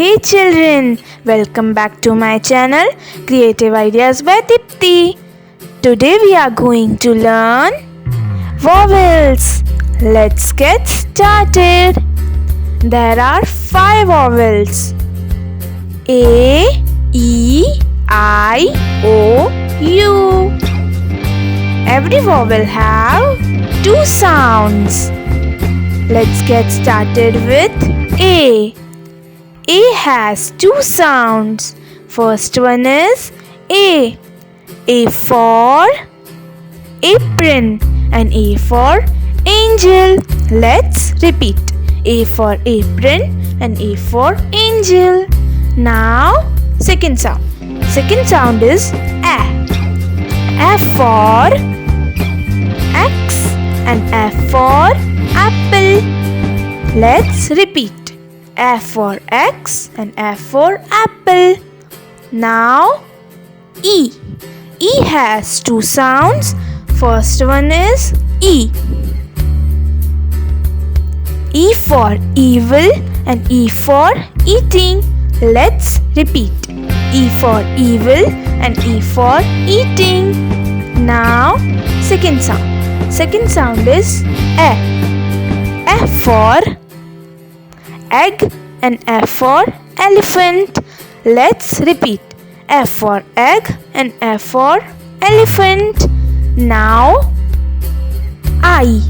Hey children, welcome back to my channel Creative Ideas by Dipti. Today we are going to learn vowels. Let's get started. There are 5 vowels: A, E, I, O, U. Every vowel have 2 sounds. Let's get started with A. A has 2 sounds. First one is A. A for apron and A for angel. Let's repeat. A for apron and A for angel. Now, second sound. Second sound is A. A for X and F for apple. Let's repeat. A for X and F for apple. Now, E. E has 2 sounds. First one is E. E for evil and E for eating. Let's repeat. E for evil and E for eating. Now, second sound. Second sound is A. A for egg and F for elephant. Let's repeat. F for egg and F for elephant. Now, I.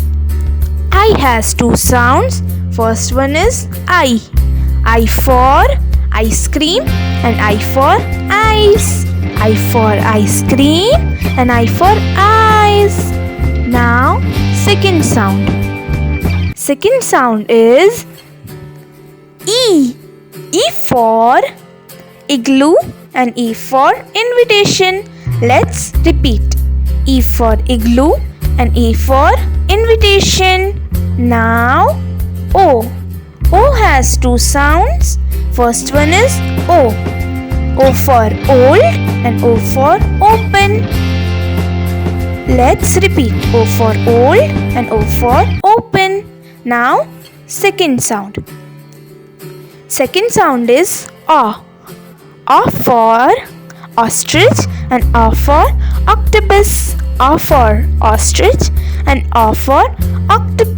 I has 2 sounds. First one is I. I for ice cream and I for ice. I for ice cream and I for ice. Now, second sound. Second sound is E. E for igloo and E for invitation. Let's repeat. E for igloo and E for invitation. Now, O. O has 2 sounds. First one is O. O for old and O for open. Let's repeat. O for old and O for open. Now, second sound. Second sound is A. A for ostrich and A for octopus. A for ostrich and A for octopus.